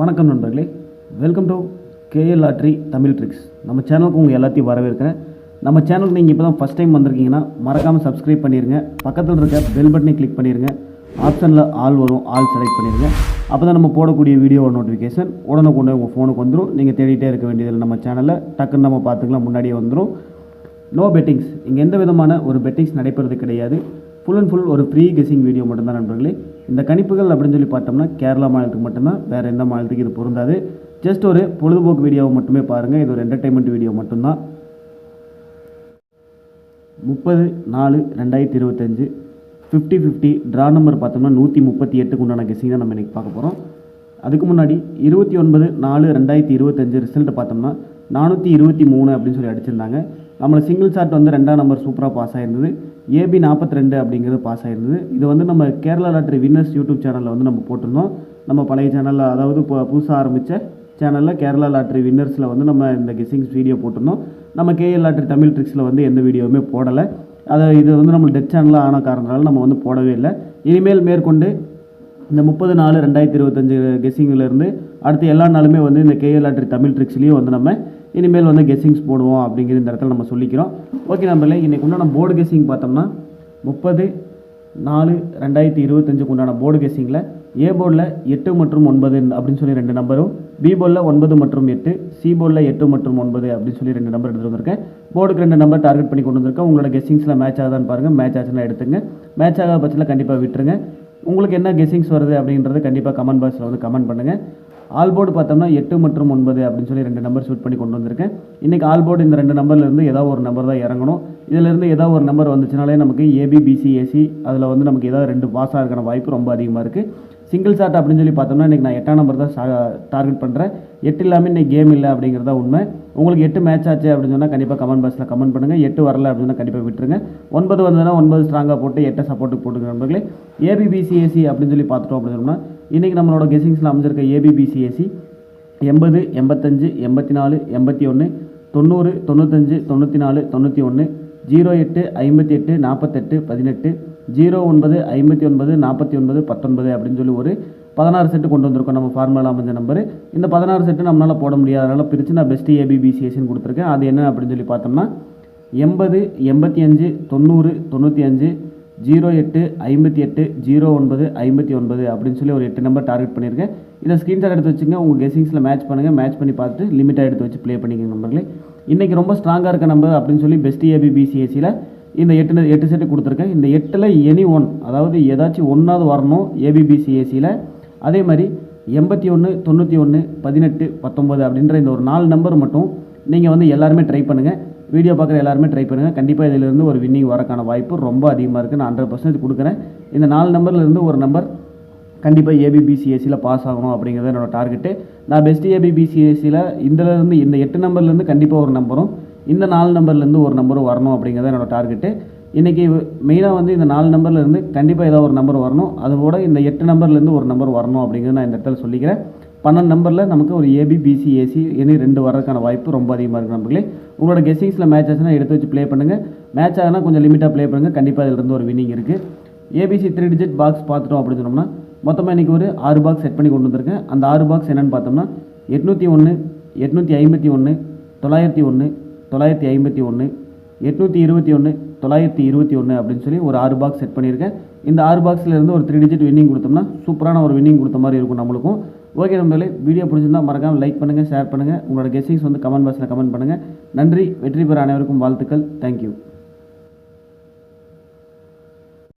வணக்கம் நண்பர்களே, welcome to KL lottery Tamil tricks. நம்ம சேனலுக்கு உங்கள் எல்லாத்தையும் வரவேற்கிறேன். நம்ம சேனலுக்கு நீங்கள் இப்போ தான் ஃபஸ்ட் டைம் வந்திருக்கீங்கன்னா மறக்காமல் சப்ஸ்கிரைப் பண்ணிடுங்க. பக்கத்தில் இருக்க பெல் பட்டனை கிளிக் பண்ணிடுங்க. ஆப்ஷனில் ஆல் வரும், ஆல் செலக்ட் பண்ணிடுங்க. அப்போ தான் நம்ம போடக்கூடிய வீடியோ நோட்டிஃபிகேஷன் உடனுக்குடனே உங்கள் ஃபோனுக்கு வந்துடும். நீங்கள் தேடிட்டே இருக்க வேண்டியதில்லை, நம்ம சேனலில் டக்குன்னு நம்ம பார்த்துக்கலாம், முன்னாடியே வந்துடும். நோ பெட்டிங்ஸ், இங்கே எந்த விதமான ஒரு பெட்டிங்ஸ் நடைபெறது கிடையாது. ஃபுல் அண்ட் ஃபுல் ஒரு ஃப்ரீ கெஸிங் வீடியோ மட்டும்தான் நண்பர்களே. இந்த கணிப்புகள் அப்படின்னு சொல்லி பார்த்தோம்னா கேரளா மாநிலத்துக்கு மட்டும்தான், வேறு எந்த மாநிலத்துக்கு இது பொருந்தாது. ஜஸ்ட் ஒரு பொழுதுபோக்கு வீடியோவை மட்டுமே பாருங்கள். இது ஒரு என்டர்டைன்மெண்ட் வீடியோ மட்டும்தான். 30/4/2025 50/50 ட்ரா நம்பர் பார்த்தோம்னா 138க்கு உண்டான கெஸிங் தான் நம்ம இன்றைக்கி பார்க்க போகிறோம். அதுக்கு முன்னாடி 29/4/2025 ரிசல்ட் பார்த்தோம்னா 423 அப்படின்னு சொல்லி அடிச்சிருந்தாங்க. நம்மளை சிங்கிள் ஷாட் வந்து 2ஆம் நம்பர் சூப்பராக பாஸ் ஆகிருந்தது. ஏபி 42 அப்படிங்கிறது பாஸ் ஆகிருந்தது. இது வந்து நம்ம கேரளா லாட்ரி வின்னர்ஸ் யூடியூப் சேனலில் வந்து நம்ம போட்டிருந்தோம். நம்ம பழைய சேனலில், அதாவது இப்போ புதுசாக ஆரம்பித்த சேனலில் கேரளா லாட்ரி வின்னர்ஸில் வந்து நம்ம இந்த கெஸிங்ஸ் வீடியோ போட்டிருந்தோம். நம்ம கேஎல் லாட்ரி தமிழ் ட்ரிக்ஸில் வந்து எந்த வீடியோவுமே போடலை. இது வந்து நம்ம டெத் சேனலாக ஆன காரணத்தால் நம்ம வந்து போடவே இல்லை. இனிமேல் மேற்கொண்டு இந்த 30/4/2025 கெஸிங்கிலேருந்து அடுத்து எல்லா நாளுமே வந்து இந்த கேஎல் லாட்ரி தமிழ் ட்ரிக்ஸ்லேயும் வந்து நம்ம இனிமேல் வந்து கெஸிங்ஸ் போடுவோம் அப்படிங்கிற இந்த இடத்துல நம்ம சொல்லிக்கிறோம். ஓகே நம்மளே, இன்றைக்கு உண்டான போர்டு கெஸிங் பார்த்தோம்னா 30/4/2025 உண்டான போர்டு கெஸிங்கில் ஏ போர்டில் 8 மற்றும் 9 அப்படின்னு சொல்லி 2 நம்பரும், பி போர்டில் 9 மற்றும் 8, சி போர்டில் 8 மற்றும் 9 அப்படின்னு சொல்லி 2 நம்பர் எடுத்துகிட்டு வந்திருக்கேன். போர்டுக்கு 2 நம்பர் டார்கெட் பண்ணி கொண்டு வந்திருக்கேன். உங்களோட கெஸிங்ஸில் மேட்ச் ஆகுதான்னு பாருங்கள். மேட்ச் ஆச்சுன்னா எடுத்துங்க, மேட்ச் ஆகாத பட்சத்தில் கண்டிப்பாக விட்டுருங்க. உங்களுக்கு என்ன கெஸிங்ஸ் வருது அப்படின்றது கண்டிப்பாக கமெண்ட் பாக்ஸில் வந்து கமெண்ட் பண்ணுங்கள். ஆல் போர்டு பார்த்தோம்னா 8 மற்றும் 9 அப்படின்னு சொல்லி 2 நம்பர் ஷூட் பண்ணி கொண்டு வந்திருக்கேன். இன்றைக்கி ஆல் போர்டு இந்த 2 நம்பர்லேருந்து ஏதாவது ஒரு நம்பர் தான் இறங்கணும். இதிலேருந்து ஏதாவது ஒரு நம்பர் வந்துச்சுனாலே நமக்கு ஏபி, பிசி, ஏசி அதில் வந்து நமக்கு ஏதாவது 2 பாஸ் ஆகிறதுக்கான வாய்ப்பு ரொம்ப அதிகமாக இருக்குது. சிங்கிள் ஷாட் அப்படின்னு சொல்லி பார்த்தோம்னா இன்றைக்கி நான் 8ஆம் நம்பர் தான் டார்கெட் பண்ணுறேன். 8 இல்லாமல் இன்றைக்கி கேம் இல்லை அப்படிங்கிறதா உண்மை. உங்களுக்கு 8 மேட்ச் ஆச்சு அப்படின்னு சொன்னால் கண்டிப்பாக கமெண்ட் பாக்ஸில் கமெண்ட் பண்ணுங்கள். 8 வரல அப்படின்னா கண்டிப்பாக விட்டுருங்க. 9 வந்ததுன்னா 9 ஸ்ட்ராங்காக போட்டு 8 சப்போர்ட்டுக்கு போட்டுங்க நண்பர்களே. ஏபி, பிசி, ஏசி அப்படின்னு சொல்லி பார்த்துட்டோம் அப்படின்னு சொன்னால் இன்றைக்கி நம்மளோட கெஸிங்ஸில் அமைஞ்சிருக்க ஏபி, பிசி, ஏசி 80, 85, 84, 81, 90, 95, 94, 91, 08, 58, 48, 18, 09, 59, 49, 19 அப்படின்னு சொல்லி ஒரு 16 செட்டு கொண்டு வந்திருக்கோம். நம்ம ஃபார்முலா அமைஞ்ச நம்பர். இந்த 16 செட்டு நம்மளால் போட முடியாது, அதனால் பிரித்து நான் பெஸ்ட்டு ஏபி, பிசிஎஸ்ன்னு கொடுத்துருக்கேன். அது என்ன அப்படின்னு சொல்லி பார்த்தோம்னா 80, 85, 90, 95, 08, 58, 09, 59 அப்படின்னு சொல்லி ஒரு 8 நம்பர் டார்கெட் பண்ணியிருக்கேன். இதை ஸ்க்ரீன்ஷாட் எடுத்து வச்சுங்க. உங்கள் கெஸிங்ஸில் மேட்ச் பண்ணுங்கள். மேட்ச் பண்ணி பார்த்துட்டு லிமிட்டாக எடுத்து வச்சு ப்ளே பண்ணிக்கோங்க நம்பர்களே. இன்றைக்கி ரொம்ப ஸ்ட்ராங்காக இருக்க நம்பர் அப்படின்னு சொல்லி பெஸ்ட் ஏபி, பிசிஎஸ்சியில் இந்த 8 செட்டு கொடுத்துருக்கேன். இந்த 8ல் எனி ஒன், அதாவது ஏதாச்சும் ஒன்றாவது வரணும் ஏபி, பிசிஎஸ்சியில். அதே மாதிரி 81, 91, 18, 19 அப்படின்ற இந்த ஒரு 4 நம்பர் மட்டும் நீங்கள் வந்து எல்லாருமே ட்ரை பண்ணுங்கள். வீடியோ பார்க்குற எல்லாருமே ட்ரை பண்ணுங்கள். கண்டிப்பாக இதிலிருந்து ஒரு வின்னிங் வரக்கான வாய்ப்பு ரொம்ப அதிகமாக இருக்குது. நான் 100% கொடுக்குறேன். இந்த 4 நம்பர்லேருந்து ஒரு நம்பர் கண்டிப்பாக ஏபி, பிசிஎஸ்சியில் பாஸ் ஆகணும் அப்படிங்கிறது என்னோடய டார்கெட்டு. நான் பெஸ்ட் ஏபி, பிசிஎஸ்சியில் இதிலேருந்து இந்த 8 நம்பர்லேருந்து கண்டிப்பாக ஒரு நம்பரும், இந்த 4 நம்பர்லேருந்து ஒரு நம்பரும் வரணும் அப்படிங்கிறது என்னோடய டார்கெட்டு. இன்றைக்கி மெயினாக வந்து இந்த 4 நம்பர்லேருந்து கண்டிப்பாக ஏதாவது ஒரு நம்பர் வரணும். அதுபோல் இந்த 8 நம்பர்லேருந்து ஒரு நம்பர் வரணும் அப்படிங்கிறது நான் இந்த இடத்துல சொல்லிக்கிறேன். 12 நம்பரில் நமக்கு ஒரு ஏபி, பிசி, ஏசி இனி 2 வரதுக்கான வாய்ப்பு ரொம்ப அதிகமாக இருக்குது நம்பர்களே. உங்களோட கெஸிங்ஸில் மேட்ச் ஆச்சுன்னா எடுத்து வச்சு ப்ளே பண்ணுங்கள். மேட்ச் ஆகுனா கொஞ்சம் லிமிட்டாக ப்ளே பண்ணுங்கள். கண்டிப்பாக இதிலிருந்து ஒரு வின்னிங் இருக்குது. ஏபிசி 3 டிஜிட் பாக்ஸ் பார்த்துட்டோம் அப்படின்னு சொன்னோம்னா மொத்தமாக இன்றைக்கி ஒரு 6 பாக்ஸ் செட் பண்ணி கொண்டு வந்திருக்கேன். அந்த 6 பாக்ஸ் என்னென்னு பார்த்தோம்னா 801, 851, 901, 951, 821, 921 அப்படின்னு சொல்லி ஒரு 6 பாக்ஸ் செட் பண்ணியிருக்கேன். இந்த 6 பாக்ஸ்லேருந்து ஒரு 3 டிஜிட் வின்னிங் கொடுத்தோம்னா சூப்பரான ஒரு வின்னிங் கொடுத்த மாதிரி இருக்கும் நம்மளுக்கும். ஓகே நம்பர்களே, வீடியோ பிடிச்சிருந்தா மறக்காமல் லைக் பண்ணுங்கள், ஷேர் பண்ணுங்கள். உங்களோட கெஸிங்ஸ் வந்து கமெண்ட் பாக்ஸில் கமெண்ட் பண்ணுங்கள். நன்றி. வெற்றி பெற அனைவருக்கும் வாழ்த்துக்கள். தேங்க்யூ.